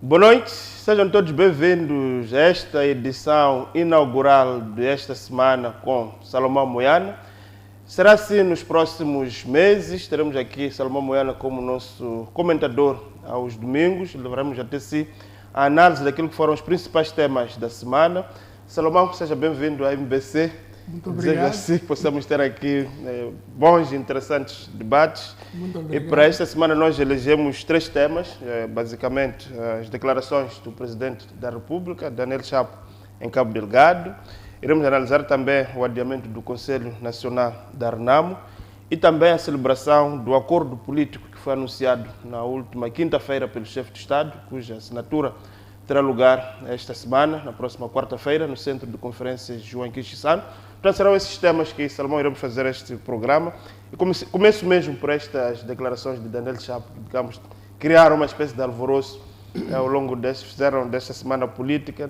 Boa noite, sejam todos bem-vindos a esta edição inaugural desta semana com Salomão Moiana. Será assim nos próximos meses, teremos aqui Salomão Moiana como nosso comentador aos domingos, levaremos até si a análise daquilo que foram os principais temas da semana. Salomão, seja bem-vindo à MBC. Muito obrigado. Desejo assim que possamos ter aqui bons e interessantes debates. Muito obrigado. E para esta semana nós elegemos três temas, basicamente as declarações do Presidente da República, Daniel Chapo, em Cabo Delgado. Iremos analisar também o adiamento do Conselho Nacional da RENAMO e também a celebração do acordo político que foi anunciado na última quinta-feira pelo chefe de Estado, cuja assinatura terá lugar esta semana, na próxima quarta-feira, no Centro de Conferências João Quixissano. Portanto, serão esses temas que, Salomão, iremos fazer este programa. E começo mesmo por estas declarações de Daniel Chapo, que, digamos, criaram uma espécie de alvoroço ao longo fizeram desta semana política.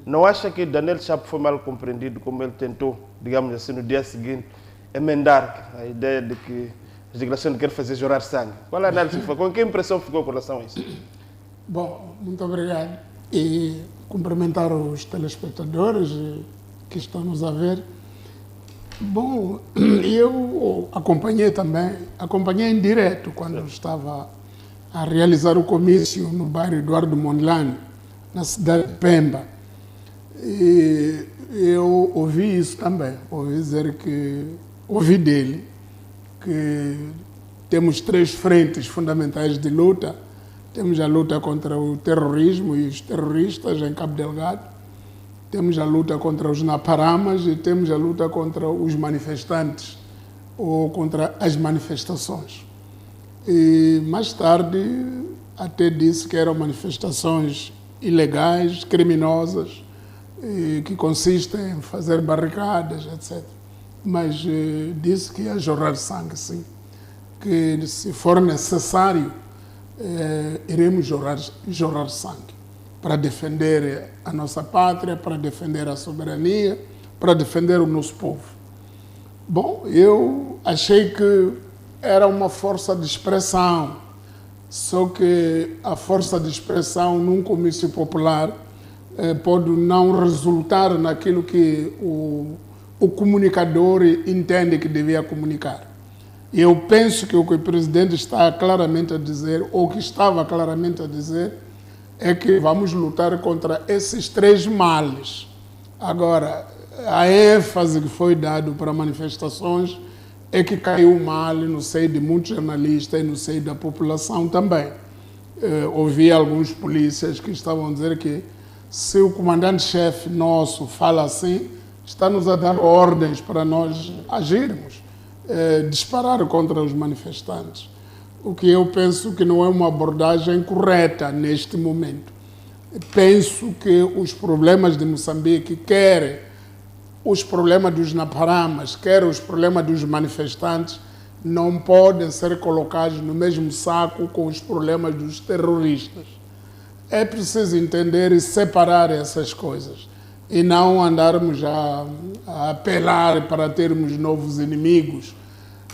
Não acha que Daniel Chapo foi mal compreendido, como ele tentou, digamos assim, no dia seguinte, emendar a ideia de que as declarações querem fazer chorar sangue? Qual é a análise que foi? Com que impressão ficou com relação a isso? Bom, muito obrigado. E cumprimentar os telespectadores que estão nos a ver. Bom, eu acompanhei em direto quando estava a realizar o comício no bairro Eduardo Mondlane, na cidade de Pemba. E eu ouvi isso também, ouvi dele que temos três frentes fundamentais de luta. Temos a luta contra o terrorismo e os terroristas em Cabo Delgado. Temos a luta contra os naparamas e temos a luta contra os manifestantes ou contra as manifestações. E mais tarde até disse que eram manifestações ilegais, criminosas, que consistem em fazer barricadas, etc. Mas disse que ia jorrar sangue, sim. Que se for necessário, iremos jorrar sangue para defender a nossa pátria, para defender a soberania, para defender o nosso povo. Bom, eu achei que era uma força de expressão, só que a força de expressão num comício popular pode não resultar naquilo que o comunicador entende que devia comunicar. Eu penso que o que o presidente está claramente a dizer, ou que estava claramente a dizer, é que vamos lutar contra esses três males. Agora, a ênfase que foi dada para manifestações é que caiu mal no seio de muitos jornalistas e no seio da população também. Ouvi alguns polícias que estavam a dizer que se o comandante-chefe nosso fala assim, está-nos a dar ordens para nós agirmos. Disparar contra os manifestantes, o que eu penso que não é uma abordagem correta neste momento. Penso que os problemas de Moçambique, quer os problemas dos naparamas, quer os problemas dos manifestantes, não podem ser colocados no mesmo saco com os problemas dos terroristas. É preciso entender e separar essas coisas e não andarmos a apelar para termos novos inimigos.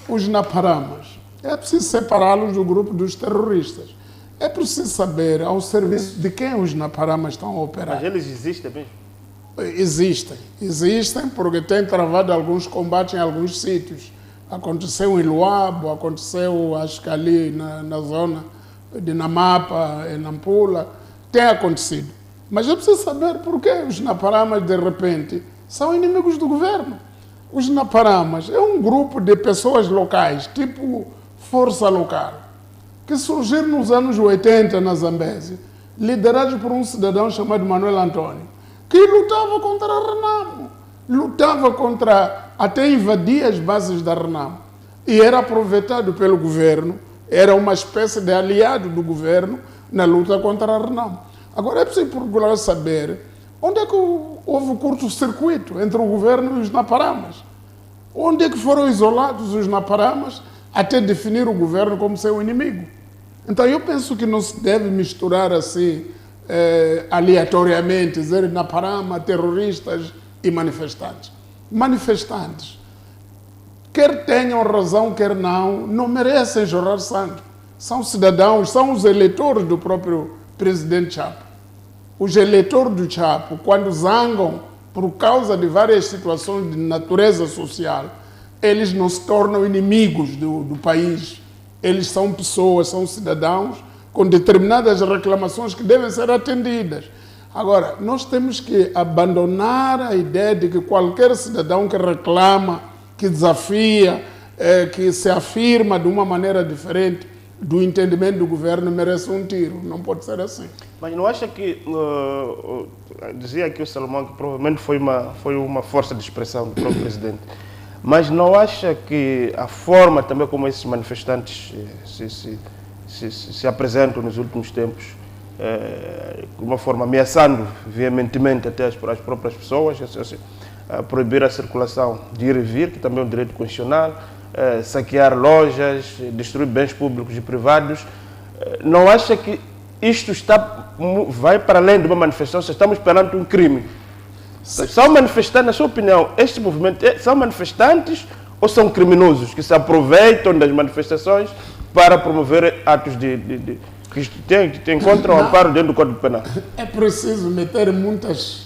Os naparamas, é preciso separá-los do grupo dos terroristas. É preciso saber ao serviço de quem os naparamas estão a operar. Mas eles existem mesmo? Existem porque têm travado alguns combates em alguns sítios. Aconteceu em Luabo, aconteceu acho que ali na zona de Namapa, em Nampula, tem acontecido. Mas é preciso saber por que os naparamas, de repente, são inimigos do governo. Os naparamas é um grupo de pessoas locais, tipo força local, que surgiram nos anos 80 na Zambésia, liderados por um cidadão chamado Manuel Antônio, que lutava contra a RENAMO, até invadia as bases da RENAMO, e era aproveitado pelo governo, era uma espécie de aliado do governo na luta contra a RENAMO. Agora é preciso procurar saber onde é que houve curto-circuito entre o governo e os naparamas. Onde é que foram isolados os naparamas até definir o governo como seu inimigo? Então eu penso que não se deve misturar assim aleatoriamente, dizer naparama, terroristas e manifestantes. Manifestantes, quer tenham razão, quer não merecem jorrar sangue. São cidadãos, são os eleitores do próprio presidente Chapo. Os eleitores do Chapo, quando zangam por causa de várias situações de natureza social, eles não se tornam inimigos do país. Eles são pessoas, são cidadãos com determinadas reclamações que devem ser atendidas. Agora, nós temos que abandonar a ideia de que qualquer cidadão que reclama, que desafia, que se afirma de uma maneira diferente do entendimento do governo merece um tiro. Não pode ser assim. Mas não acha que, dizia aqui o Salomão que provavelmente foi uma força de expressão do próprio presidente, mas não acha que a forma também como esses manifestantes se apresentam nos últimos tempos, de uma forma ameaçando veementemente até as próprias pessoas, proibir a circulação de ir e vir, que também é um direito constitucional, saquear lojas, destruir bens públicos e privados, não acha que isto vai para além de uma manifestação? Estamos perante um crime. São manifestantes, na sua opinião, este movimento são manifestantes ou são criminosos que se aproveitam das manifestações para promover atos que encontram amparo dentro do Código Penal? É preciso meter muitas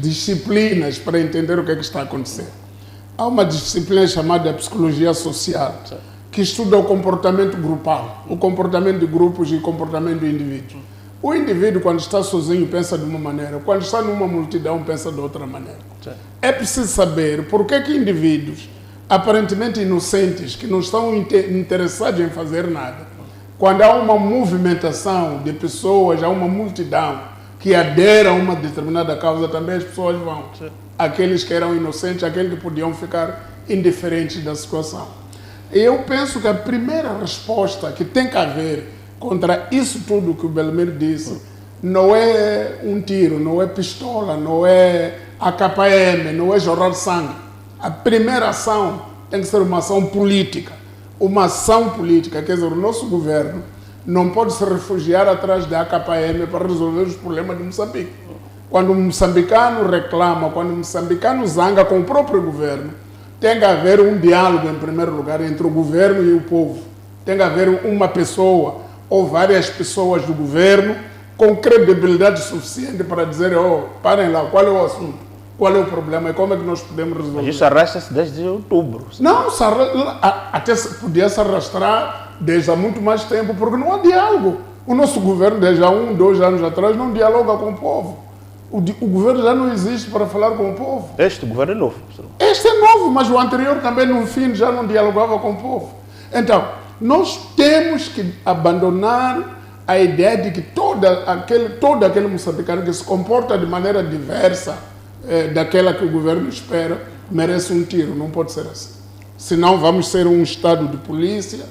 disciplinas para entender o que está a acontecer. Há uma disciplina chamada psicologia social, que estuda o comportamento grupal, o comportamento de grupos e o comportamento do indivíduo. O indivíduo, quando está sozinho, pensa de uma maneira, quando está numa multidão, pensa de outra maneira. É preciso saber por que indivíduos aparentemente inocentes, que não estão interessados em fazer nada, quando há uma movimentação de pessoas, há uma multidão que adere a uma determinada causa, também as pessoas vão. Aqueles que eram inocentes, aqueles que podiam ficar indiferentes da situação. E eu penso que a primeira resposta que tem que haver contra isso tudo que o Belmiro disse, não é um tiro, não é pistola, não é AKM, não é jorrar sangue. A primeira ação tem que ser uma ação política. Uma ação política, quer dizer, o nosso governo não pode se refugiar atrás da AKM para resolver os problemas de Moçambique. Quando o moçambicano reclama, quando o moçambicano zanga com o próprio governo, tem que haver um diálogo, em primeiro lugar, entre o governo e o povo. Tem que haver uma pessoa ou várias pessoas do governo com credibilidade suficiente para dizer, parem lá, qual é o assunto, qual é o problema e como é que nós podemos resolver. Mas isso arrasta-se desde outubro. Não, até podia se arrastar desde há muito mais tempo, porque não há diálogo. O nosso governo, desde há 1, 2 anos atrás, não dialoga com o povo. O governo já não existe para falar com o povo. Este governo é novo. Este é novo, mas o anterior também, no fim, já não dialogava com o povo. Então, nós temos que abandonar a ideia de que todo aquele moçambicano que se comporta de maneira diversa daquela que o governo espera, merece um tiro. Não pode ser assim. Senão vamos ser um estado de polícia,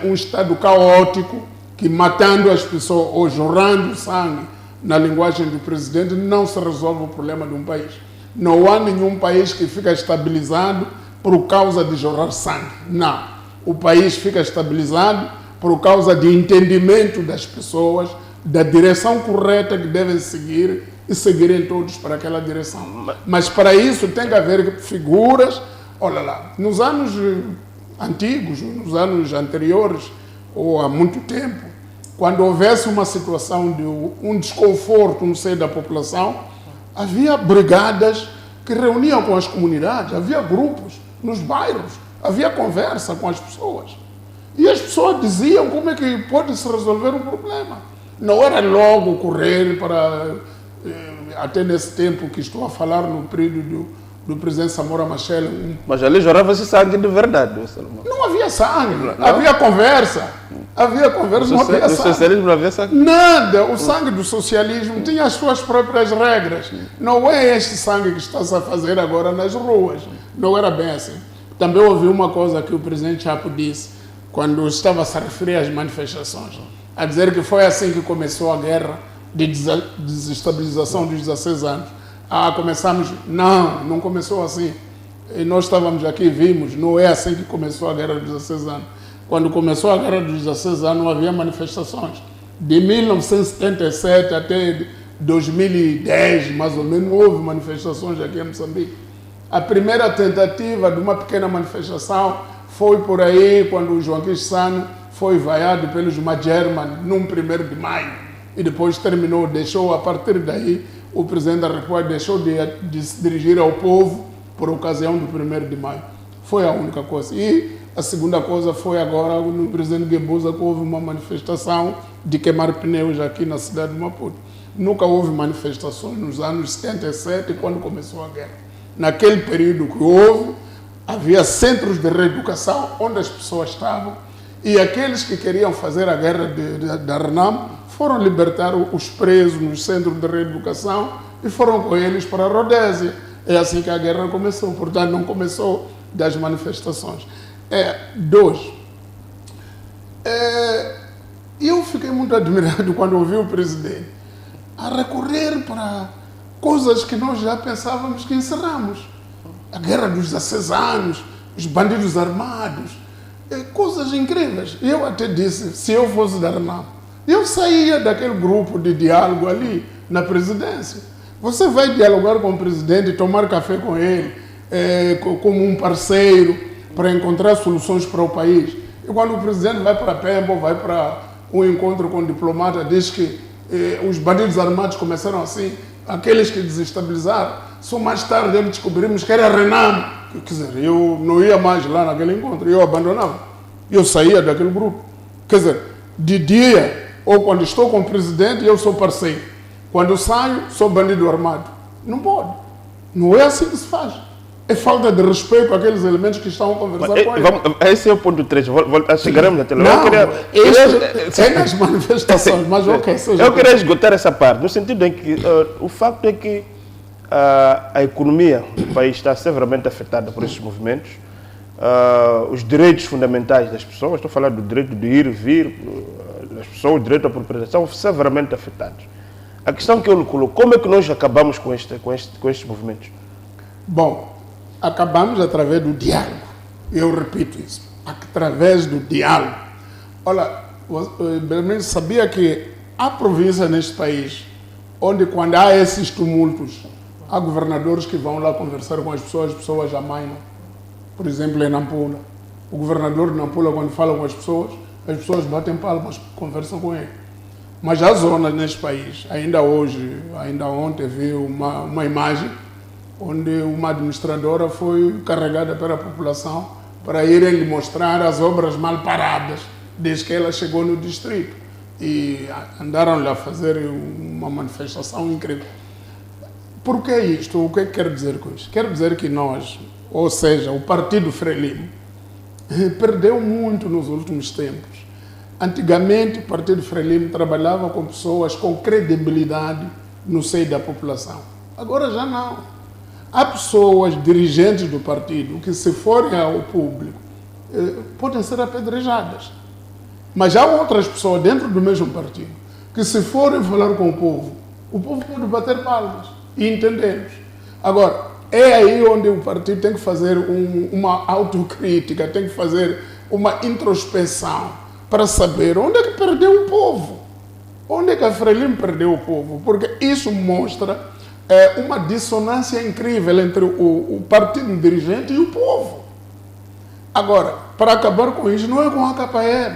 um estado caótico, que matando as pessoas ou jorrando sangue, na linguagem do presidente, não se resolve o problema de um país. Não há nenhum país que fica estabilizado por causa de jorrar sangue. Não. O país fica estabilizado por causa de entendimento das pessoas, da direção correta que devem seguir e seguirem todos para aquela direção. Mas para isso tem que haver figuras, olha lá, nos anos antigos, nos anos anteriores, ou há muito tempo, quando houvesse uma situação de um desconforto no seio da população, havia brigadas que reuniam com as comunidades, havia grupos nos bairros, havia conversa com as pessoas. E as pessoas diziam como é que pode se resolver um problema. Não era logo correr para, até nesse tempo que estou a falar no período do presidente Samora Machel. Mas ali jorrava-se sangue de verdade, Salomão. Não havia sangue, não. Havia conversa. Havia conversa, não havia sangue. No socialismo não havia sangue? Nada. O sangue do socialismo tinha as suas próprias regras. Não é este sangue que está-se a fazer agora nas ruas. Não era bem assim. Também ouvi uma coisa que o presidente Chapo disse, quando estava a se referir às manifestações, a dizer que foi assim que começou a guerra de desestabilização dos 16 anos. Começamos... Não começou assim. E nós estávamos aqui e vimos, não é assim que começou a guerra dos 16 anos. Quando começou a guerra dos 16 anos, não havia manifestações. De 1977 até 2010, mais ou menos, não houve manifestações aqui em Moçambique. A primeira tentativa de uma pequena manifestação foi por aí, quando o Joaquim Chissano foi vaiado pelos Majerman num 1º de maio e depois terminou, deixou, a partir daí, o Presidente da República deixou de se dirigir ao povo por ocasião do 1º de maio. Foi a única coisa. E a segunda coisa foi agora no Presidente Guebuza que houve uma manifestação de queimar pneus aqui na cidade de Maputo. Nunca houve manifestações nos anos 77, quando começou a guerra. Naquele período que houve, havia centros de reeducação onde as pessoas estavam e aqueles que queriam fazer a guerra da RENAM foram libertar os presos nos centros de reeducação e foram com eles para a Rodésia. É assim que a guerra começou, portanto não começou das manifestações. Eu fiquei muito admirado quando ouvi o presidente a recorrer para coisas que nós já pensávamos que encerramos. A guerra dos 16 anos, os bandidos armados, coisas incríveis. Eu até disse, se eu fosse da RENAM, eu saía daquele grupo de diálogo ali na presidência. Você vai dialogar com o presidente, tomar café com ele, como um parceiro, para encontrar soluções para o país. E quando o presidente vai para Pemba, vai para um encontro com o diplomata, diz que os bandidos armados começaram assim, aqueles que desestabilizaram, só mais tarde eles descobrimos que era a RENAM. Quer dizer, eu não ia mais lá naquele encontro, eu abandonava. Eu saía daquele grupo. Quer dizer, de dia, ou quando estou com o presidente, eu sou parceiro. Quando eu saio, sou bandido armado. Não pode. Não é assim que se faz. É falta de respeito àqueles elementos que estão a conversar com ele. Esse é o ponto 3. Chegaremos até lá. Não, é nas manifestações, mas ok. Eu queria esgotar essa parte, no sentido em que o facto é que a economia do país está severamente afetada por esses movimentos. Os direitos fundamentais das pessoas, estou a falar do direito de ir e vir, das pessoas, o direito à propriedade, são severamente afetados. A questão que eu lhe coloco, como é que nós acabamos com estes movimentos? Bom, acabamos através do diálogo. Eu repito isso. Através do diálogo. Olha, Belmiro sabia que há províncias neste país onde, quando há esses tumultos, há governadores que vão lá conversar com as pessoas amainam. Por exemplo, em Nampula. O governador de Nampula, quando fala com as pessoas batem palmas, conversam com ele. Mas há zonas neste país, ainda ontem vi uma imagem onde uma administradora foi carregada pela população para irem lhe mostrar as obras mal paradas desde que ela chegou no distrito. E andaram-lhe a fazer uma manifestação incrível. Por que isto? O que quero dizer com isso? Quero dizer que nós, ou seja, o Partido Frelimo, perdeu muito nos últimos tempos. Antigamente, o Partido Frelimo trabalhava com pessoas com credibilidade no seio da população. Agora já não. Há pessoas, dirigentes do partido, que se forem ao público, podem ser apedrejadas. Mas há outras pessoas dentro do mesmo partido que, se forem falar com o povo pode bater palmas e entendemos. Agora, é aí onde o partido tem que fazer uma autocrítica, tem que fazer uma introspeção para saber onde é que perdeu o povo. Onde é que a Frelimo perdeu o povo? Porque isso mostra uma dissonância incrível entre o partido dirigente e o povo. Agora, para acabar com isso, não é com a KPM.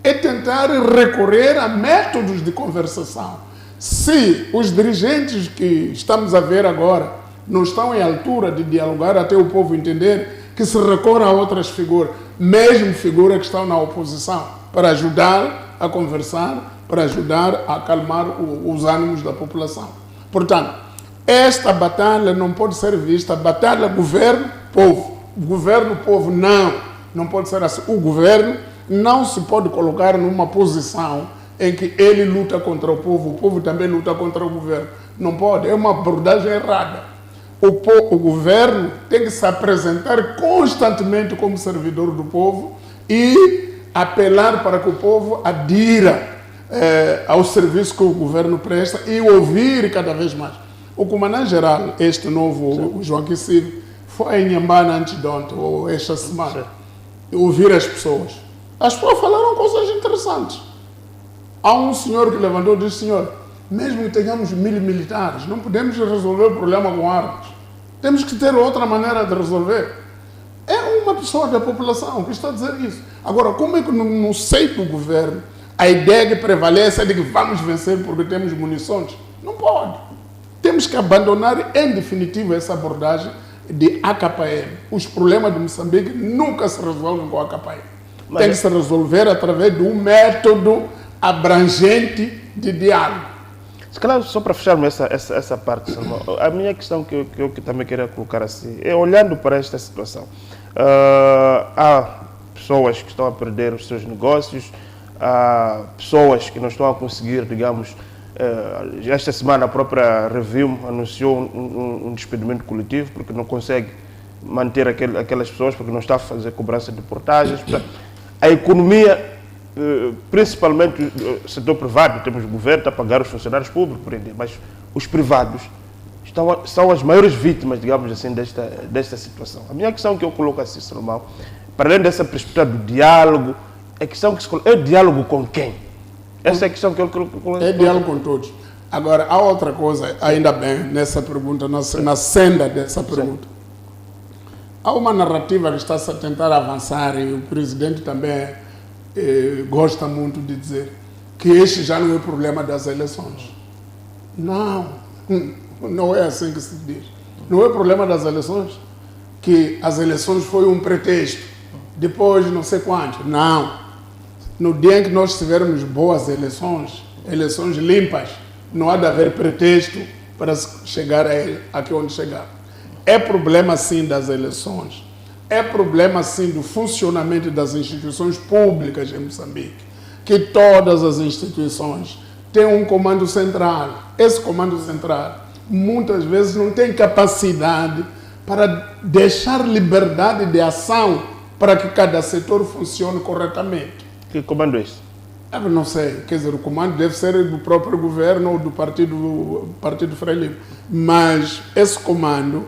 É tentar recorrer a métodos de conversação. Se os dirigentes que estamos a ver agora não estão em altura de dialogar até o povo entender, que se recorre a outras figuras, mesmo figuras que estão na oposição, para ajudar a conversar, para ajudar a acalmar os ânimos da população. Portanto, esta batalha não pode ser vista, batalha governo-povo. Governo-povo não pode ser assim. O governo não se pode colocar numa posição em que ele luta contra o povo também luta contra o governo. Não pode, é uma abordagem errada. O governo tem que se apresentar constantemente como servidor do povo e apelar para que o povo adira ao serviço que o governo presta e ouvir cada vez mais. O comandante-geral, este novo, o Joaquim Silva, foi em Nhambana antes de ontem, ou esta semana, ouvir as pessoas. As pessoas falaram coisas interessantes. Há um senhor que levantou e disse, senhor, mesmo que tenhamos 1000 militares, não podemos resolver o problema com armas. Temos que ter outra maneira de resolver. É uma pessoa da população que está a dizer isso. Agora, como é que no seio do governo a ideia que prevalece é de que vamos vencer porque temos munições? Não pode. Temos que abandonar em definitivo essa abordagem de AKPM. Os problemas de Moçambique nunca se resolvem com a AKPM. Tem que se resolver através de um método abrangente de diálogo. Se calhar, só para fecharmos essa parte, Salomão, a minha questão que eu também queria colocar assim, é olhando para esta situação. Há pessoas que estão a perder os seus negócios, há pessoas que não estão a conseguir, digamos, esta semana a própria Revim anunciou um despedimento coletivo porque não consegue manter aquelas pessoas, porque não está a fazer cobrança de portagens. A economia, principalmente o setor privado, temos o governo a pagar os funcionários públicos, mas os privados são as maiores vítimas, digamos assim, desta situação. A minha questão que eu coloco assim, Salomão, para além dessa perspectiva do diálogo, a questão que se coloca, é diálogo com quem? Essa é a questão que eu coloco. É diálogo com todos. Agora, há outra coisa, ainda bem, nessa pergunta, na senda dessa pergunta. Há uma narrativa que está-se a tentar avançar e o presidente também gosta muito de dizer que este já não é o problema das eleições. Não, não é assim que se diz. Não é o problema das eleições, que as eleições foi um pretexto, depois não sei quanto. Não. No dia em que nós tivermos boas eleições limpas, não há de haver pretexto para chegar aqui onde chegar. É problema sim das eleições, é problema sim do funcionamento das instituições públicas em Moçambique, que todas as instituições têm um comando central. Esse comando central muitas vezes não tem capacidade para deixar liberdade de ação para que cada setor funcione corretamente. Que comando é esse? Eu não sei, quer dizer, o comando deve ser do próprio governo ou do Partido Frelimo, mas esse comando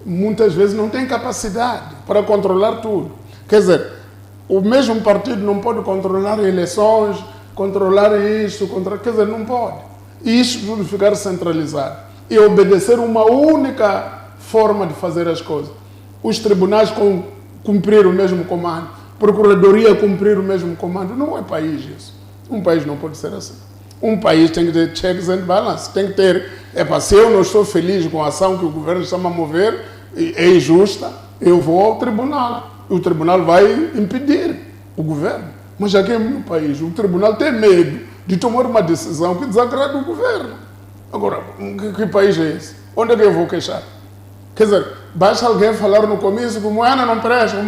muitas vezes não tem capacidade para controlar tudo. Quer dizer, o mesmo partido não pode controlar eleições, controlar isso, quer dizer, não pode. E isso tudo ficar centralizado e obedecer uma única forma de fazer as coisas. Os tribunais cumprir o mesmo comando, Procuradoria cumprir o mesmo comando. Não é país isso. Um país não pode ser assim. Um país tem que ter checks and balances. Tem que ter, se eu não estou feliz com a ação que o governo está a mover, é injusta, eu vou ao tribunal. O tribunal vai impedir o governo. Mas aqui no país, o tribunal tem medo de tomar uma decisão que desagrada o governo. Agora, que país é esse? Onde é que eu vou queixar? Quer dizer, basta alguém falar no comício que o Moana não presta,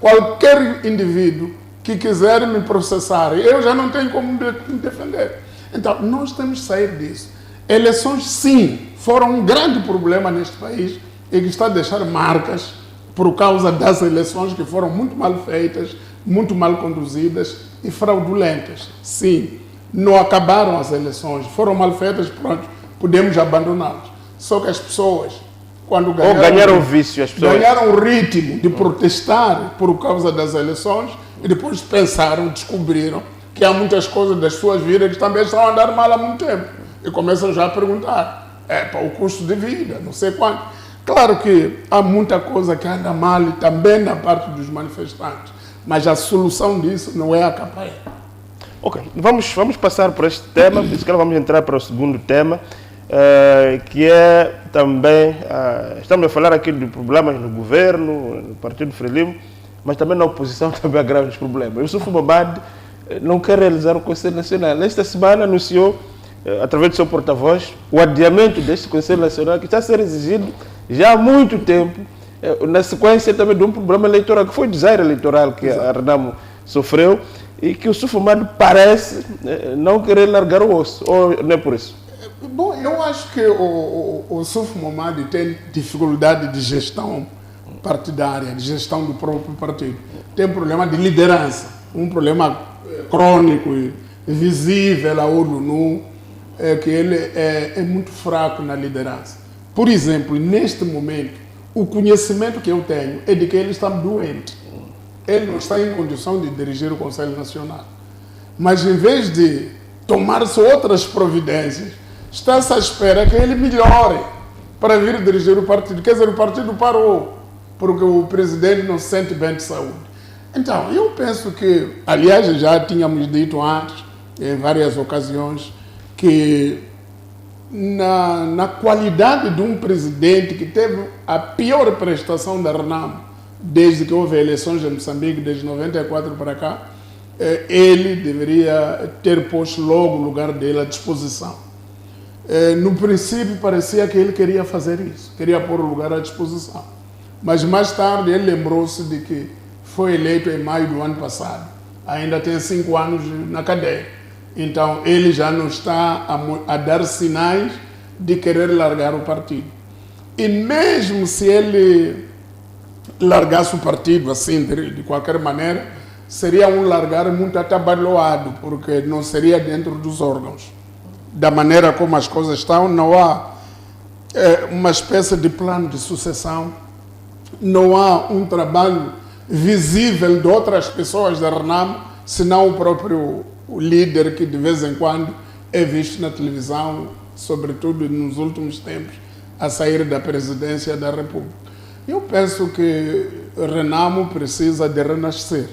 Qualquer indivíduo que quiser me processar, eu já não tenho como me defender. Então, nós temos que sair disso. Eleições, sim, foram um grande problema neste país e que está a deixar marcas por causa das eleições que foram muito mal feitas, muito mal conduzidas e fraudulentas. Sim, não acabaram as eleições, foram mal feitas, pronto, podemos abandoná-las. Só que as pessoas, quando ganharam vício, as pessoas ganharam o ritmo de protestar por causa das eleições e depois pensaram, descobriram que há muitas coisas das suas vidas que também estão a andar mal há muito tempo. E começam já a perguntar, para o custo de vida, não sei quanto. Claro que há muita coisa que anda mal e também da parte dos manifestantes, mas a solução disso não é a AKPM. Ok, vamos passar por este tema, por isso que vamos entrar para o segundo tema, que é também, estamos a falar aqui de problemas no governo, no Partido Frelimo, mas também na oposição também há graves problemas. O Yusuf Mohamed não quer realizar o Conselho Nacional. Esta semana anunciou, através do seu porta-voz, o adiamento deste Conselho Nacional, que está a ser exigido já há muito tempo, na sequência também de um problema eleitoral, que foi o desaire eleitoral que a Renamo sofreu, e que o Yusuf Mohamed parece não querer largar o osso, ou não é por isso? Bom, eu acho que o Yusuf Mohamed tem dificuldade de gestão partidária, de gestão do próprio partido. Tem problema de liderança, um problema crônico e visível a olho nu, que ele é muito fraco na liderança. Por exemplo, neste momento, o conhecimento que eu tenho é de que ele está doente. Ele não está em condição de dirigir o Conselho Nacional. Mas, em vez de tomar-se outras providências, está-se à espera que ele melhore para vir dirigir o partido. Quer dizer, o partido parou. porque o presidente não se sente bem de saúde. Então, eu penso que, aliás, já tínhamos dito antes, em várias ocasiões, que na qualidade de um presidente que teve a pior prestação da RENAMO desde que houve eleições em Moçambique, desde 94 para cá, ele deveria ter posto logo o lugar dele à disposição. No princípio parecia que ele queria fazer isso, queria pôr o lugar à disposição. Mas mais tarde ele lembrou-se de que foi eleito em maio do ano passado, ainda tem 5 anos na cadeia. Então ele já não está a dar sinais de querer largar o partido. E mesmo se ele largasse o partido assim, de qualquer maneira, seria um largar muito atabalhoado, porque não seria dentro dos órgãos. Da maneira como as coisas estão, não há uma espécie de plano de sucessão, não há um trabalho visível de outras pessoas da RENAMO, senão o próprio líder que de vez em quando é visto na televisão, sobretudo nos últimos tempos, a sair da presidência da República. Eu penso que RENAMO precisa de renascer,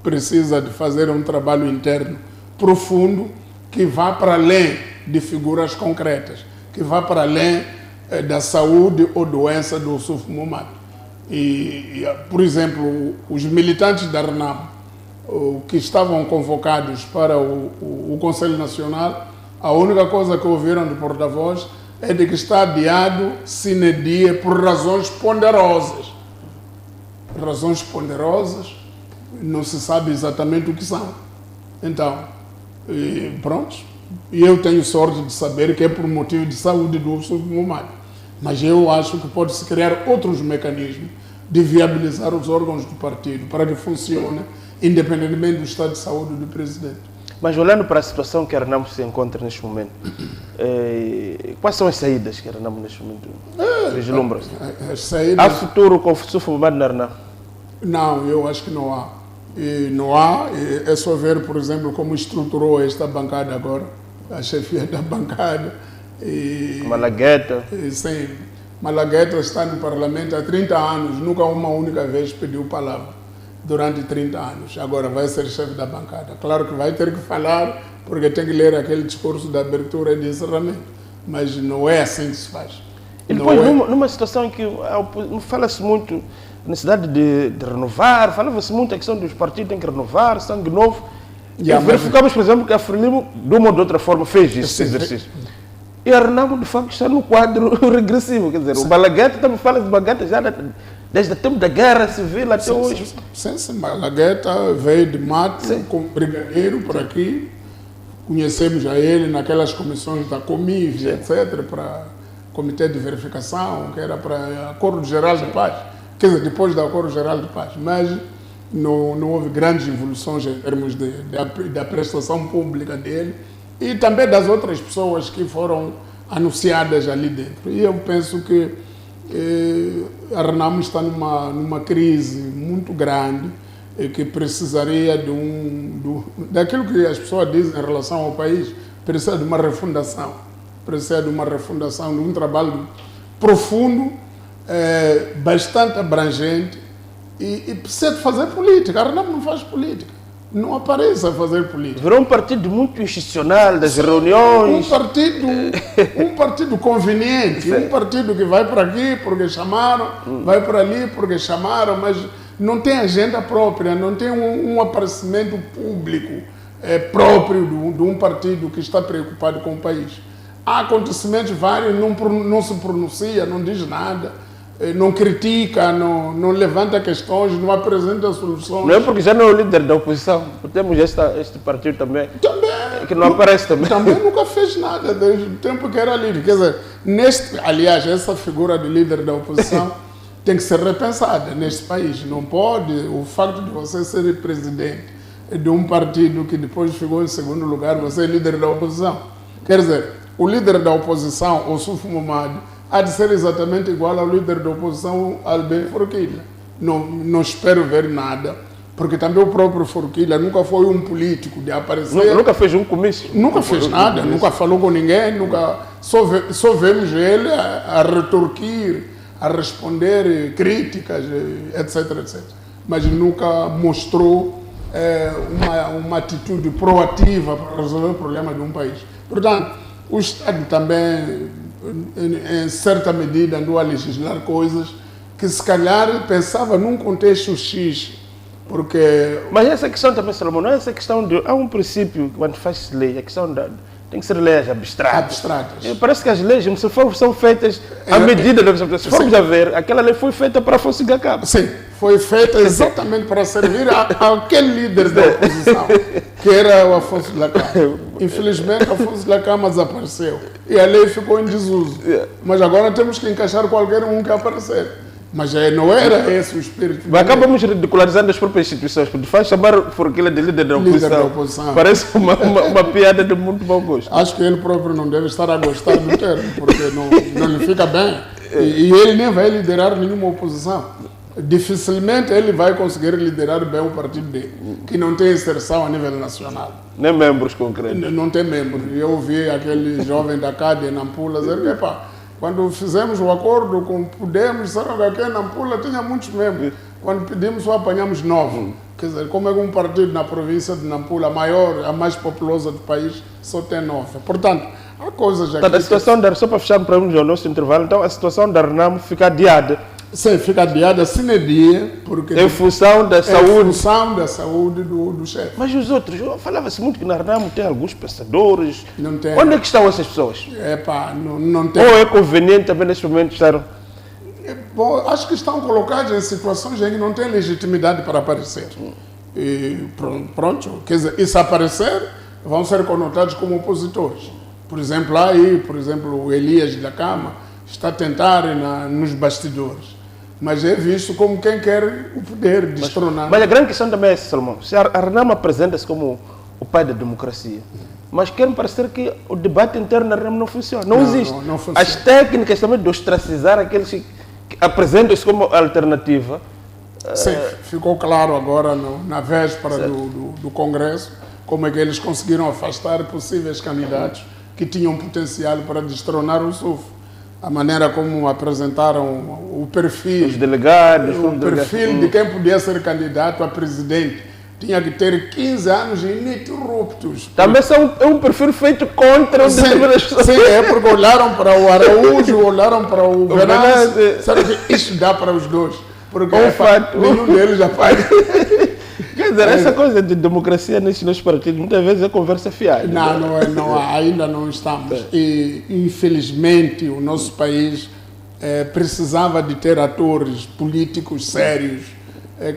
precisa de fazer um trabalho interno profundo que vá para além de figuras concretas, que vá para além da saúde ou doença do Ossufo Momad. Por exemplo, os militantes da RENAMO que estavam convocados para o Conselho Nacional, a única coisa que ouviram do porta-voz é de que está adiado sine die por razões ponderosas. Razões ponderosas, não se sabe exatamente o que são. Então, pronto. E eu tenho sorte de saber que é por motivo de saúde do Ossufo Momad. Mas eu acho que pode-se criar outros mecanismos de viabilizar os órgãos do partido para que funcione, independentemente do estado de saúde do presidente. Mas olhando para a situação que a RENAMO se encontra neste momento, quais são as saídas que a RENAMO neste momento vislumbra-se? Há futuro com o Ossufo Momad na RENAMO? Não, eu acho que não há. Não há, é só ver, por exemplo, como estruturou esta bancada agora, a chefia da bancada. Malagueta. Sim, Malagueta está no parlamento há 30 anos, nunca uma única vez pediu palavra durante 30 anos. Agora vai ser chefe da bancada. Claro que vai ter que falar, porque tem que ler aquele discurso de abertura e de encerramento, mas não é assim que se faz. E depois, numa situação em que fala-se muito a necessidade de renovar, falava-se muito a questão dos partidos têm que renovar, sangue novo. E verificamos, por exemplo, que a Frelimo, de uma ou de outra forma, fez esse exercício. E a RENAMO, de facto, está no quadro regressivo. Quer dizer, o Malagueta também fala de Malagueta já desde o tempo da Guerra Civil até hoje. Sim, Malagueta veio de Mato como brigadeiro por aqui. Conhecemos a ele naquelas comissões da COMIV, etc., para Comitê de Verificação, que era para Acordo Geral de Paz. Quer dizer, depois do Acordo Geral de Paz. Mas não houve grandes evoluções em termos da prestação pública dele e também das outras pessoas que foram anunciadas ali dentro. E eu penso que a RENAMO está numa crise muito grande e que precisaria daquilo que as pessoas dizem em relação ao país, precisa de uma refundação, de um trabalho profundo, bastante abrangente e precisa de fazer política. A RENAMO não faz política. Não apareça a fazer política. Virou um partido muito institucional, das reuniões. Um partido conveniente, um partido que vai para aqui porque chamaram, vai para ali porque chamaram, mas não tem agenda própria, não tem um aparecimento público próprio de um partido que está preocupado com o país. Há acontecimentos vários, não se pronuncia, não diz nada. Não critica, não levanta questões, não apresenta soluções. Não é porque já não é o líder da oposição. Temos este partido também que não aparece também. Também nunca fez nada desde o tempo que era líder. Quer dizer, aliás, essa figura de líder da oposição tem que ser repensada neste país. Não pode, o facto de você ser presidente de um partido que depois ficou em segundo lugar, você é líder da oposição. Quer dizer, o líder da oposição, Ossufo Momad, há de ser exatamente igual ao líder da oposição, Albert Forquilha. Não espero ver nada, porque também o próprio Forquilha nunca foi um político de aparecer. Nunca fez um comício. Nunca fez nada, nunca falou com ninguém, só vemos ele a retorquir a responder críticas, etc, etc. Mas nunca mostrou uma atitude proativa para resolver o problema de um país. Portanto, o Estado também, em certa medida, andou a legislar coisas que se calhar pensava num contexto X, porque... Mas essa questão também, Salomão, não é essa questão de... Há um princípio, quando faz lei, a questão tem que ser leis abstratas. Parece que as leis são feitas à medida da pessoa. Se formos a ver, aquela lei foi feita para Afonso Dhlakama. Sim, foi feita exatamente para servir àquele líder da oposição, que era o Afonso Dhlakama. Infelizmente, Afonso Dhlakama desapareceu e a lei ficou em desuso. Mas agora temos que encaixar qualquer um que aparecer. Mas não era esse o espírito. Acabamos ridicularizando as próprias instituições, porque faz chamar por aquele de líder da oposição. Parece uma piada de muito bom gosto. Acho que ele próprio não deve estar a gostar do termo, porque não lhe fica bem. E ele nem vai liderar nenhuma oposição. Dificilmente ele vai conseguir liderar bem o partido dele, que não tem inserção a nível nacional. Nem membros concretos. Não tem membros. Eu ouvi aquele jovem da CAD em Nampula dizer que, quando fizemos o acordo com Podemos, disseram que aqui em Nampula tinha muitos membros. Quando pedimos, só apanhamos 9. Quer dizer, como é que um partido na província de Nampula, a maior, a mais populosa do país, só tem 9. Portanto, há coisas aqui... A situação só para fechar para o nosso intervalo, então a situação da RENAMO fica adiada. Sim, fica adiada sine dia, porque... Em função da saúde. Em função da saúde do chefe. Mas os outros, falava-se muito que na RENAMO tem alguns pensadores. Não tem. Onde é que estão essas pessoas? Não tem. Ou é conveniente também neste momento estar... Bom, acho que estão colocados em situações em que não têm legitimidade para aparecer. E pronto, quer dizer, e se aparecer, vão ser conotados como opositores. Por exemplo, o Elias Dhlakama está a tentar nos bastidores. Mas é visto como quem quer o poder destronar. Mas a grande questão também é essa, Salomão. Se a RENAMO apresenta-se como o pai da democracia, mas quer parecer que o debate interno na RENAMO não funciona. Não existe. Não funciona. As técnicas também de ostracizar aqueles que apresentam-se como alternativa. Sim, ficou claro agora na véspera do Congresso como é que eles conseguiram afastar possíveis candidatos que tinham potencial para destronar o SUF. A maneira como apresentaram o perfil, os delegados, de quem podia ser candidato a presidente, tinha que ter 15 anos ininterruptos. Também é um perfil feito contra o determinadas pessoas. Sim, porque olharam para o Araújo, olharam para o Venâncio, sabe que isso dá para os dois, porque nenhum deles já faz. Quer dizer, essa coisa de democracia nesses partidos, muitas vezes é conversa fiada. Ainda não estamos. E, infelizmente, o nosso país precisava de ter atores políticos sérios,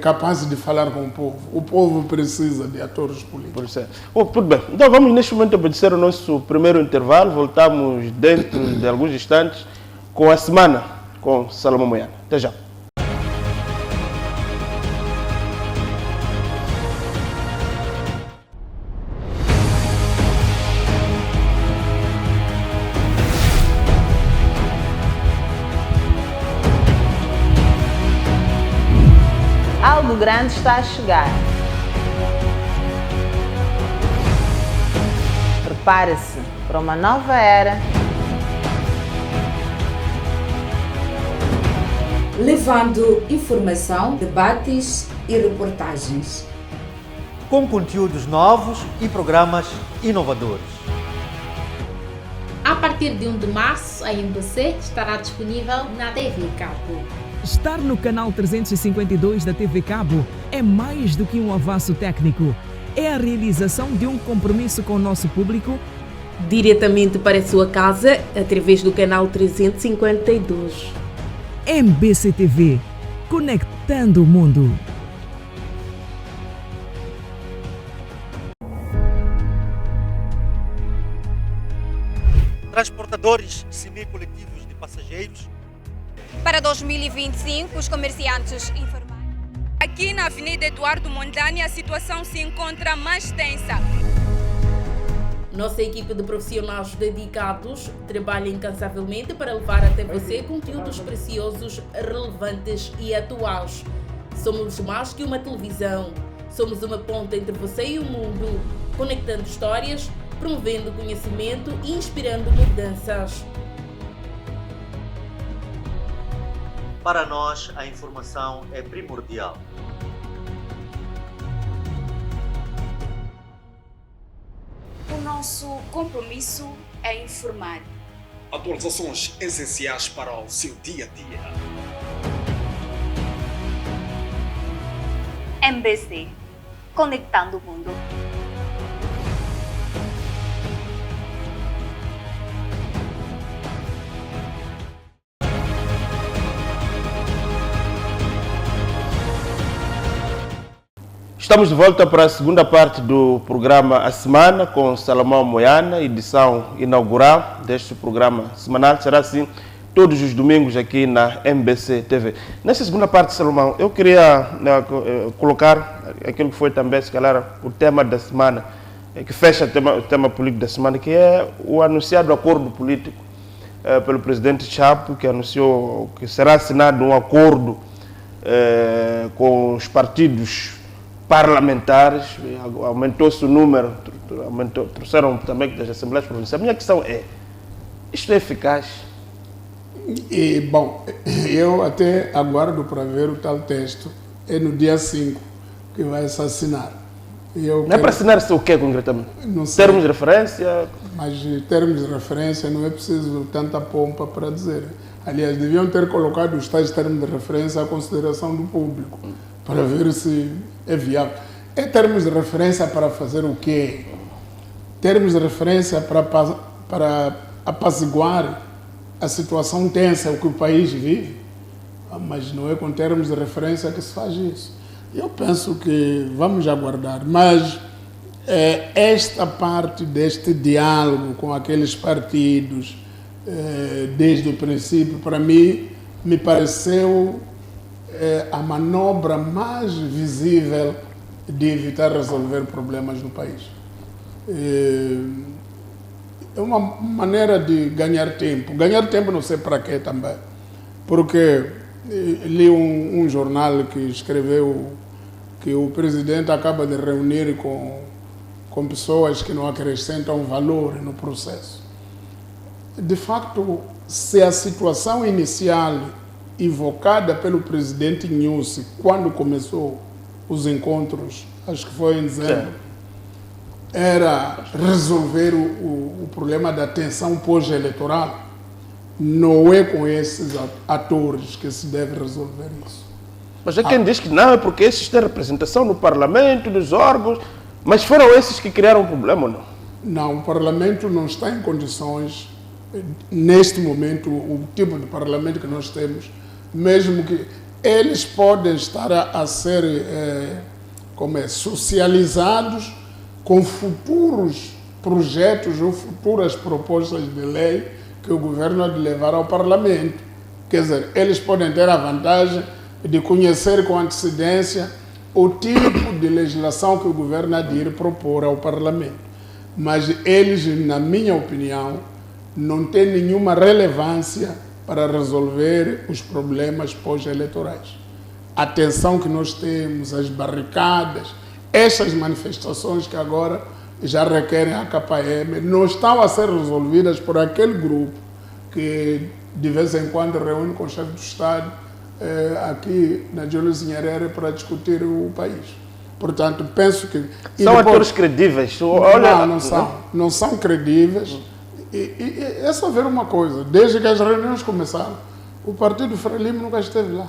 capazes de falar com o povo. O povo precisa de atores políticos. Tudo bem. Então vamos, neste momento, obedecer o nosso primeiro intervalo. Voltamos dentro de alguns instantes com a semana com Salomão Moiana. Até já. Algo grande está a chegar. Prepare-se para uma nova era. Levando informação, debates e reportagens. Com conteúdos novos e programas inovadores. A partir de 1 de março, a MBC estará disponível na TV Cabo. Estar no canal 352 da TV Cabo é mais do que um avanço técnico. É a realização de um compromisso com o nosso público. Diretamente para a sua casa, através do canal 352. MBC TV, conectando o mundo. Transportadores semi-coletivos de passageiros. Para 2025, os comerciantes informaram. Aqui na Avenida Eduardo Mondlane, a situação se encontra mais tensa. Nossa equipe de profissionais dedicados trabalha incansavelmente para levar até você conteúdos preciosos, relevantes e atuais. Somos mais que uma televisão. Somos uma ponte entre você e o mundo, conectando histórias, promovendo conhecimento e inspirando mudanças. Para nós, a informação é primordial. O nosso compromisso é informar. Atualizações essenciais para o seu dia a dia. MBC, conectando o mundo. Estamos de volta para a segunda parte do programa A Semana com Salomão Moiana, edição inaugural deste programa semanal. Será assim todos os domingos aqui na MBC TV. Nesta segunda parte, Salomão, eu queria colocar aquilo que foi também, se calhar, o tema da semana, que fecha o tema político da semana, que é o anunciado acordo político pelo presidente Chapo, que anunciou que será assinado um acordo com os partidos parlamentares, aumentou-se o número, trouxeram também das Assembleias Provinciais. A minha questão é, isto é eficaz? E, bom, eu até aguardo para ver o tal texto. É no dia 5 que vai se assinar. Não é para assinar-se o quê, concretamente? Não sei. Termos de referência? Mas termos de referência não é preciso tanta pompa para dizer. Aliás, deviam ter colocado os tais termos de referência à consideração do público, para ver se é viável. É termos de referência para fazer o quê? Termos de referência para apaziguar a situação tensa que o país vive, mas não é com termos de referência que se faz isso. Eu penso que vamos aguardar, mas esta parte deste diálogo com aqueles partidos, desde o princípio, para mim, me pareceu a manobra mais visível de evitar resolver problemas no país. É uma maneira de ganhar tempo. Ganhar tempo não sei para quê também. Porque li um jornal que escreveu que o presidente acaba de reunir com pessoas que não acrescentam valor no processo. De facto, se a situação inicial invocada pelo presidente Nyusi quando começou os encontros, acho que foi em dezembro, era resolver o problema da tensão pós-eleitoral. Não é com esses atores que se deve resolver isso. Mas há quem diz que não, é porque esses têm representação no Parlamento, nos órgãos, mas foram esses que criaram o problema ou não? Não, o Parlamento não está em condições, neste momento, o tipo de Parlamento que nós temos, mesmo que eles podem estar a ser socializados com futuros projetos ou futuras propostas de lei que o governo há de levar ao Parlamento. Quer dizer, eles podem ter a vantagem de conhecer com antecedência o tipo de legislação que o governo há de ir propor ao Parlamento. Mas eles, na minha opinião, não têm nenhuma relevância para resolver os problemas pós-eleitorais. A tensão que nós temos, as barricadas, essas manifestações que agora já requerem a KM, não estão a ser resolvidas por aquele grupo que de vez em quando reúne com o chefe do Estado aqui na Júlio Nyerere para discutir o país. Portanto, penso que... São atores credíveis? Olha, não são credíveis. E é só ver uma coisa, desde que as reuniões começaram, o Partido Frelimo nunca esteve lá.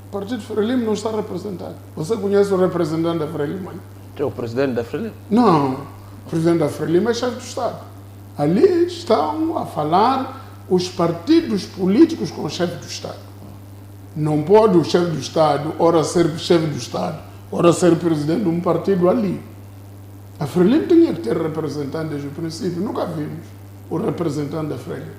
O Partido Frelimo não está representado. Você conhece o representante da Frelimo? É o presidente da Frelimo? Não, o presidente da Frelimo é chefe do Estado. Ali estão a falar os partidos políticos com o chefe do Estado. Não pode o chefe do Estado, ora ser chefe do Estado, ora ser presidente de um partido ali. A Frelimo tinha que ter representante desde o princípio. Nunca vimos o representante da Frelimo.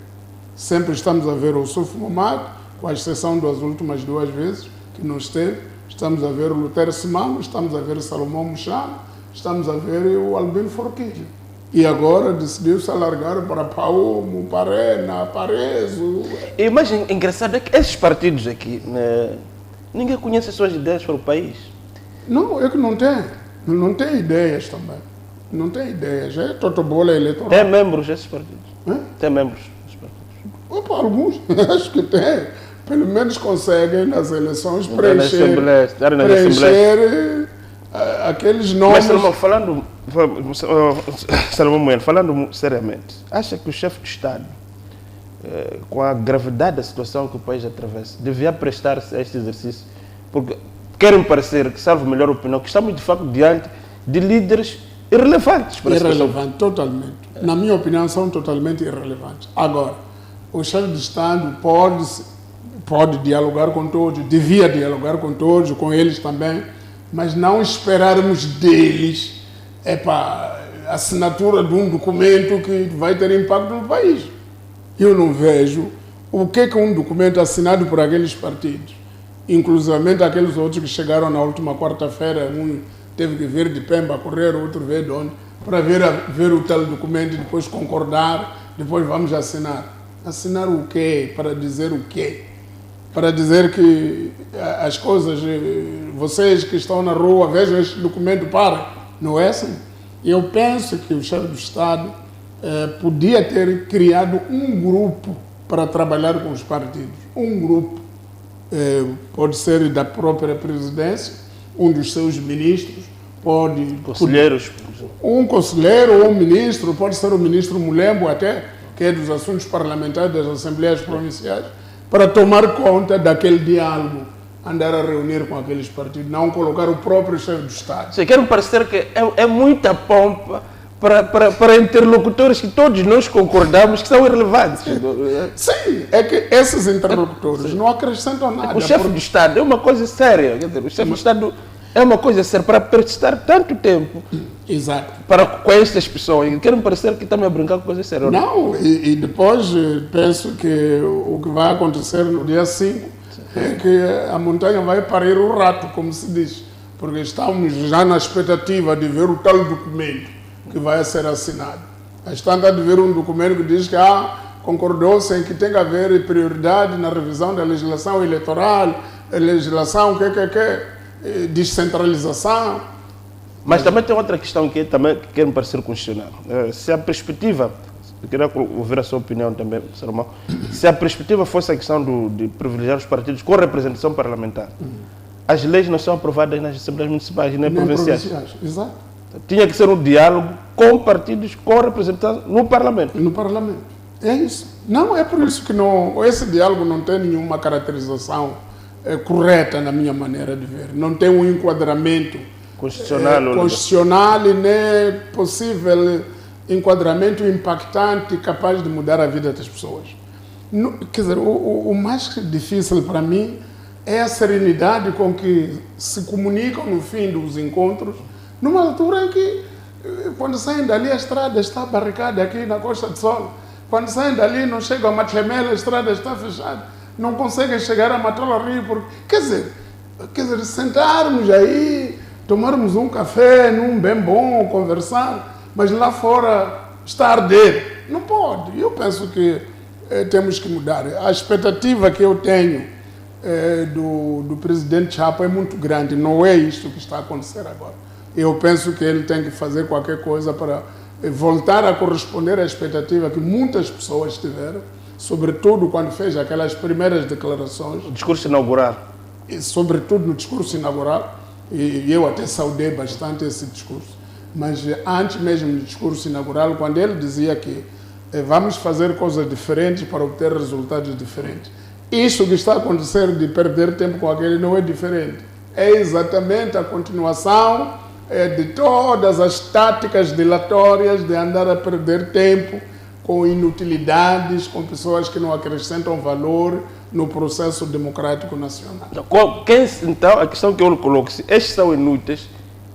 Sempre estamos a ver o Suf Momad, com a exceção das últimas 2 vezes que não esteve. Estamos a ver o Lutero Simão, estamos a ver o Salomão Muxama, estamos a ver o Albino Forquilho. E agora decidiu-se alargar para Paumo, Parena, Parezo. E o mais engraçado é que esses partidos aqui, ninguém conhece as suas ideias para o país. Não, é que não tem. Não tem ideias também. Não tem ideias. É totobola eleitoral. Tem membros desses partidos? Tem membros desses partidos? Opa, alguns, acho que tem. pelo menos conseguem nas eleições estar nas preencher aqueles nomes. Mas, Salomão Bueno, falando seriamente, acha que o chefe de Estado, com a gravidade da situação que o país atravessa, devia prestar-se a este exercício? Porque querem parecer, que salvo melhor opinião, que estamos de facto diante de líderes irrelevantes. Irrelevantes, totalmente. Na minha opinião, são totalmente irrelevantes. Agora, o chefe de Estado pode dialogar com todos, devia dialogar com todos, com eles também, mas não esperarmos deles a assinatura de um documento que vai ter impacto no país. Eu não vejo o que é um documento assinado por aqueles partidos, inclusivamente aqueles outros que chegaram na última quarta-feira, um teve que vir de Pemba, correr, outro veio de onde, para ver o tal documento, depois concordar, depois vamos assinar. Assinar o quê? Para dizer o quê? Para dizer que as coisas, vocês que estão na rua, vejam este documento, não é assim? Eu penso que o chefe do Estado podia ter criado um grupo para trabalhar com os partidos. Um grupo, pode ser da própria presidência, um dos seus ministros, conselheiros. Um conselheiro ou um ministro, pode ser o ministro Mulembo até, que é dos assuntos parlamentares das Assembleias Provinciais, para tomar conta daquele diálogo, andar a reunir com aqueles partidos, não colocar o próprio chefe do Estado. Sim, quero parecer que é muita pompa para interlocutores que todos nós concordamos que são irrelevantes. Sim, é que esses interlocutores não acrescentam nada. O chefe de Estado é uma coisa séria, quer dizer, o chefe de Estado é uma coisa séria para prestar tanto tempo. Exato. Com essas pessoas. Querem parecer que estão a brincar com coisas sérias. Não, e depois penso que o que vai acontecer no dia 5 é que a montanha vai parir o rato, como se diz, porque estamos já na expectativa de ver o tal documento que vai ser assinado. Estamos de ver um documento que diz que concordou-se em que tem que haver prioridade na revisão da legislação eleitoral, legislação descentralização. Mas também tem outra questão que também quer me parecer questionar. Se a perspectiva, eu queria ouvir a sua opinião também, Salomão, se a perspectiva fosse a questão de privilegiar os partidos com representação parlamentar, as leis não são aprovadas nas Assembleias Municipais e nem provinciais. Exato. Tinha que ser um diálogo com partidos com representação no Parlamento. No Parlamento. É isso. Não, é por isso que esse diálogo não tem nenhuma caracterização correta na minha maneira de ver. Não tem um enquadramento constitucional e nem possível enquadramento impactante capaz de mudar a vida das pessoas. Quer dizer, o mais difícil para mim é a serenidade com que se comunicam no fim dos encontros, numa altura em que, quando saem dali, a estrada está barricada aqui na Costa do Sol. Quando saem dali, não chegam a Matlemela, a estrada está fechada. Não conseguem chegar a Matola Rio. Quer dizer, sentarmos aí, tomarmos um café num bem bom, conversar, mas lá fora está a arder. Não pode. Eu penso que temos que mudar. A expectativa que eu tenho do presidente Chapo é muito grande. Não é isto que está a acontecer agora. Eu penso que ele tem que fazer qualquer coisa para voltar a corresponder à expectativa que muitas pessoas tiveram, sobretudo quando fez aquelas primeiras declarações. O discurso inaugural. E, sobretudo no discurso inaugural, e eu até saudei bastante esse discurso. Mas antes mesmo do discurso inaugural, quando ele dizia que vamos fazer coisas diferentes para obter resultados diferentes. Isso que está acontecendo de perder tempo com aquele não é diferente. É exatamente a continuação de todas as táticas dilatórias de andar a perder tempo com inutilidades, com pessoas que não acrescentam valor no processo democrático nacional. Então, a questão que eu coloco, se estes são inúteis,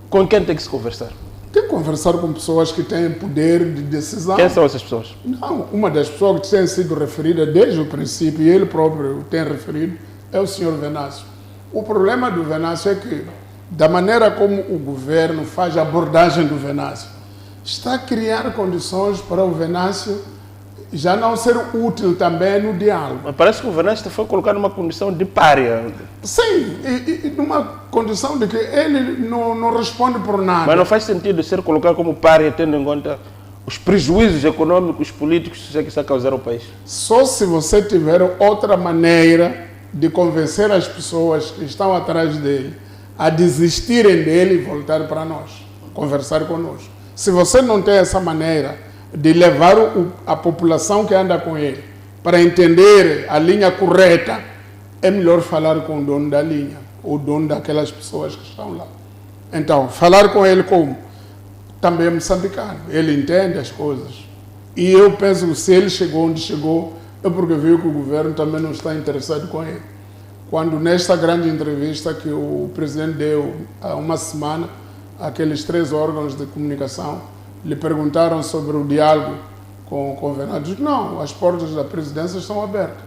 com quem tem que se conversar? Tem que conversar com pessoas que têm poder de decisão. Quem são essas pessoas? Não, uma das pessoas que tem sido referida desde o princípio, e ele próprio tem referido, é o senhor Venâncio. O problema do Venâncio é que, da maneira como o governo faz a abordagem do Venâncio, está a criar condições para o Venâncio já não ser útil também no diálogo. Mas parece que o Venâncio foi colocado numa condição de pária. Sim, e numa condição de que ele não responde por nada. Mas não faz sentido ser colocado como pária, tendo em conta os prejuízos econômicos, políticos que está a causar ao país. Só se você tiver outra maneira de convencer as pessoas que estão atrás dele a desistirem dele e voltar para nós, conversar conosco. Se você não tem essa maneira de levar a população que anda com ele para entender a linha correta, é melhor falar com o dono da linha, o dono daquelas pessoas que estão lá. Então, falar com ele como também é moçambicano, ele entende as coisas. E eu penso que se ele chegou onde chegou, é porque viu que o governo também não está interessado com ele. Quando nesta grande entrevista que o presidente deu há uma semana, aqueles 3 órgãos de comunicação lhe perguntaram sobre o diálogo com o Venâncio. Disse, não, as portas da presidência estão abertas.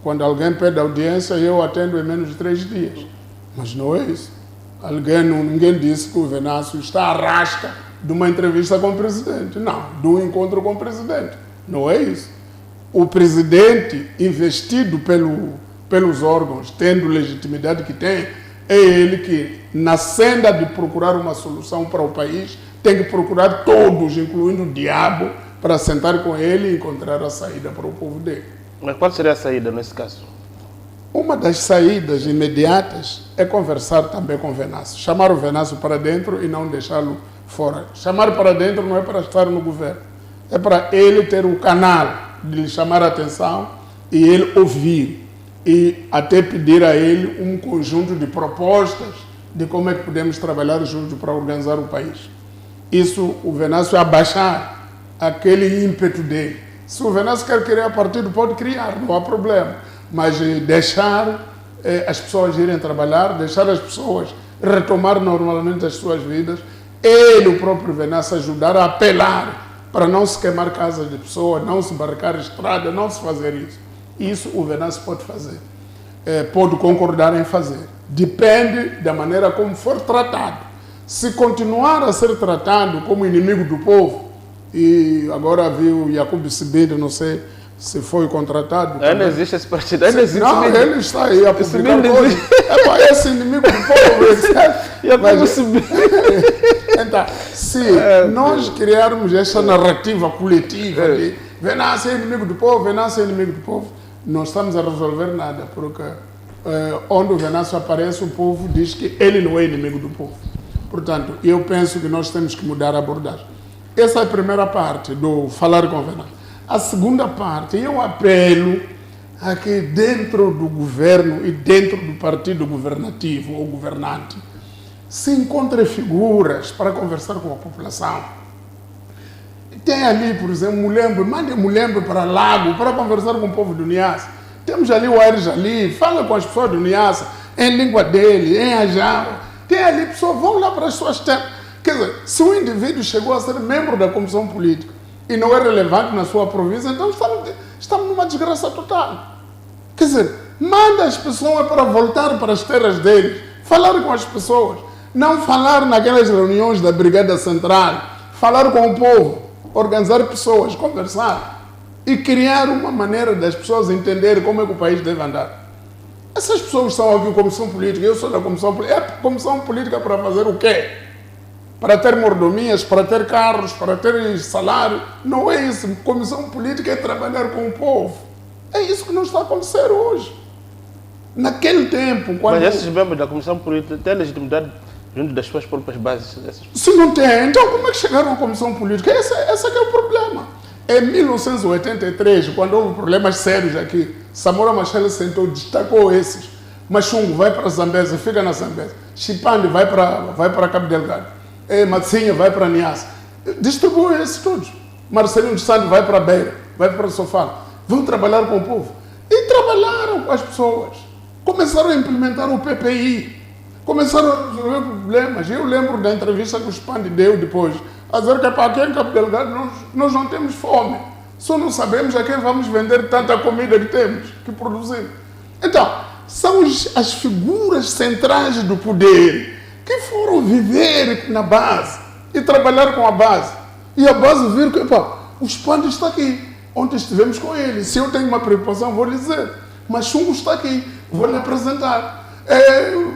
Quando alguém pede audiência, eu atendo em menos de 3 dias. Mas não é isso. Ninguém disse que o Venâncio está à rasca de uma entrevista com o presidente. Não, de um encontro com o presidente. Não é isso. O presidente, investido pelos órgãos, tendo legitimidade que tem, é ele que, na senda de procurar uma solução para o país, tem que procurar todos, incluindo o diabo, para sentar com ele e encontrar a saída para o povo dele. Mas qual seria a saída nesse caso? Uma das saídas imediatas é conversar também com o Venâncio. Chamar o Venâncio para dentro e não deixá-lo fora. Chamar para dentro não é para estar no governo. É para ele ter um canal de lhe chamar a atenção e ele ouvir. E até pedir a ele um conjunto de propostas de como é que podemos trabalhar juntos para organizar o país. Isso, o Venâncio abaixar aquele ímpeto dele. Se o Venâncio quer criar partido, pode criar, não há problema. Mas deixar as pessoas irem trabalhar, deixar as pessoas retomar normalmente as suas vidas, ele, o próprio Venâncio, ajudar a apelar para não se queimar casas de pessoas, não se marcar estrada, não se fazer isso. Isso o Venâncio pode fazer, pode concordar em fazer. Depende da maneira como for tratado. Se continuar a ser tratado como inimigo do povo, e agora viu Jacob Sibinde, não sei se foi contratado. Ainda existe esse partido? Ainda existe não, ele está aí a publicar coisas. Esse inimigo do povo. Mas, então, se nós criarmos essa narrativa coletiva de Venâncio é inimigo do povo, Venâncio é inimigo do povo, não estamos a resolver nada, porque onde o Venâncio aparece, o povo diz que ele não é inimigo do povo. Portanto, eu penso que nós temos que mudar a abordagem. Essa é a primeira parte do falar com o Venâncio. A segunda parte, eu apelo a que dentro do governo e dentro do partido governativo ou governante se encontrem figuras para conversar com a população. Tem ali, por exemplo, Mulembe, mande Mulembe para Lago para conversar com o povo do Niassa. Temos ali o Aires ali, fala com as pessoas do Niassa, em língua dele, em Ajau. Tem ali pessoas, vão lá para as suas terras. Quer dizer, se um indivíduo chegou a ser membro da comissão política e não é relevante na sua província, então estamos numa desgraça total. Quer dizer, manda as pessoas para voltar para as terras deles, falar com as pessoas, não falar naquelas reuniões da Brigada Central, falar com o povo, organizar pessoas, conversar e criar uma maneira das pessoas entenderem como é que o país deve andar. Essas pessoas estão aqui em comissão política, eu sou da comissão política. É comissão política para fazer o quê? Para ter mordomias, para ter carros, para ter salário. Não é isso. Comissão política é trabalhar com o povo. É isso que não está acontecendo hoje. Naquele tempo, quando... Mas esses membros da comissão política têm legitimidade junto das suas próprias bases? Se não tem, então como é que chegaram à comissão política? Esse que é o problema. Em 1983, quando houve problemas sérios aqui, Samora Machel sentou, destacou esses. Machungo vai para Zambésia, fica na Zambésia. Chipande vai para Cabo Delgado. Matsinha vai para Niassa. Distribui esses todos. Marcelinho de Santos vai para Beira, vai para Sofala. Vão trabalhar com o povo. E trabalharam com as pessoas. Começaram a implementar o PPI. Começaram a resolver problemas. Eu lembro da entrevista que o Chipande deu depois. A dizer que para aqui em Cabo Delgado nós não temos fome. Só não sabemos a quem vamos vender tanta comida que temos, que produzimos. Então, são as figuras centrais do poder que foram viver na base e trabalhar com a base. E a base vir que, o Chipande está aqui. Ontem estivemos com ele. Se eu tenho uma preocupação, vou lhe dizer. Mas Chungo está aqui, vou lhe apresentar.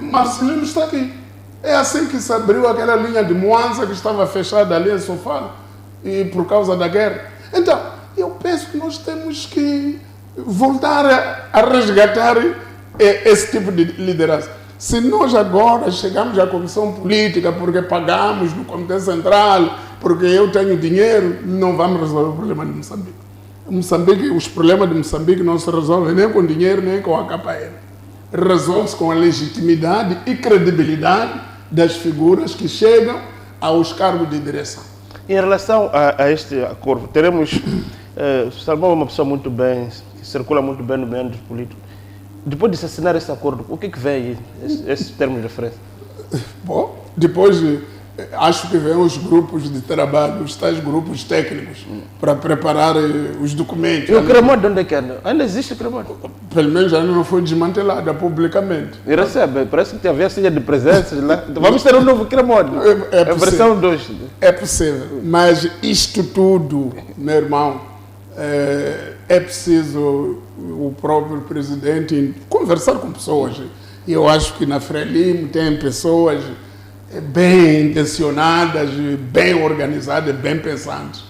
Marcelino está aqui. É assim que se abriu aquela linha de Moanza que estava fechada ali em Sofala, e por causa da guerra. Então, eu penso que nós temos que voltar a resgatar esse tipo de liderança. Se nós agora chegamos à comissão política porque pagamos no Comitê Central, porque eu tenho dinheiro, não vamos resolver o problema de Moçambique. Os problemas de Moçambique não se resolvem nem com dinheiro, nem com a KPN. Resolve-se com a legitimidade e credibilidade das figuras que chegam aos cargos de direção. Em relação a este acordo, teremos Salmão é uma pessoa muito bem, que circula muito bem no meio político. Depois de se assinar esse acordo, o que vem aí, esse termo de referência? Bom, depois acho que vem os grupos de trabalho, os tais grupos técnicos, para preparar os documentos. E o CREMOD, onde é que anda? Ainda existe o CREMOD? Pelo menos ainda não foi desmantelada publicamente. E recebe, parece que havia senha de presenças lá. Então, vamos ter um novo CREMOD, a versão 2. É possível, mas isto tudo, meu irmão, é preciso o próprio presidente conversar com pessoas. E eu acho que na Frelimo tem pessoas bem intencionadas, bem organizadas, bem pensantes,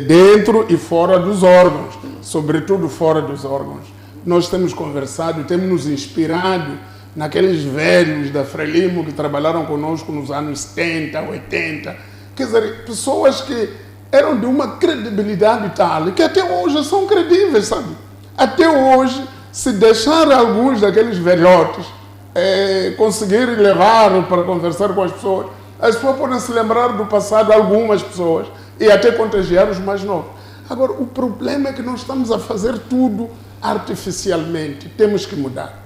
dentro e fora dos órgãos, sobretudo fora dos órgãos. Nós temos conversado, temos nos inspirado naqueles velhos da Frelimo que trabalharam conosco nos anos 70, 80, quer dizer, pessoas que eram de uma credibilidade tal que até hoje são credíveis, sabe? Até hoje, se deixar alguns daqueles velhotes conseguirem levar para conversar com as pessoas podem se lembrar do passado, algumas pessoas, e até contagiar os mais novos. Agora, o problema é que nós estamos a fazer tudo artificialmente. Temos que mudar.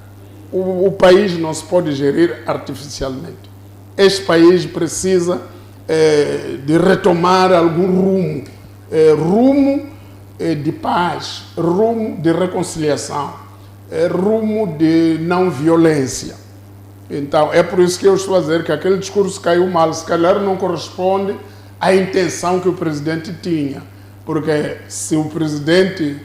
O país não se pode gerir artificialmente. Este país precisa de retomar algum rumo de paz, rumo de reconciliação, rumo de não violência. Então, é por isso que eu estou a dizer que aquele discurso caiu mal, se calhar não corresponde à intenção que o presidente tinha, porque se o presidente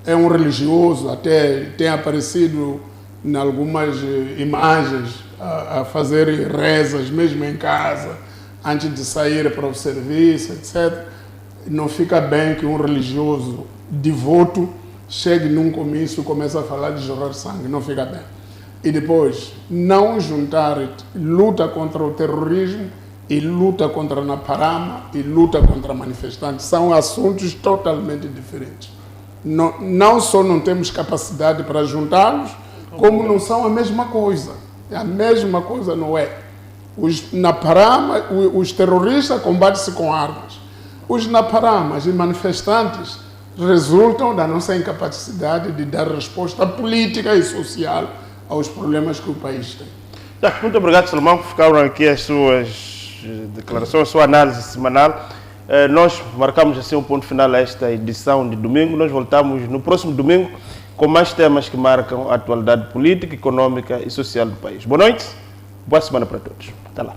é um religioso, até tem aparecido em algumas imagens a fazer rezas, mesmo em casa, antes de sair para o serviço, etc., não fica bem que um religioso devoto chegue num comício e comece a falar de jorrar sangue, não fica bem. E depois, não juntar luta contra o terrorismo e luta contra a Naparama e luta contra manifestantes. São assuntos totalmente diferentes. Não só não temos capacidade para juntá-los, como não são a mesma coisa. A mesma coisa não é. Os Naparama, os terroristas combatem-se com armas. Os Naparamas e manifestantes resultam da nossa incapacidade de dar resposta política e social aos problemas que o país tem. Muito obrigado, Salmão, por ficaram aqui as suas declarações, a sua análise semanal. Nós marcamos assim um ponto final a esta edição de domingo. Nós voltamos no próximo domingo com mais temas que marcam a atualidade política, econômica e social do país. Boa noite, boa semana para todos. Até lá.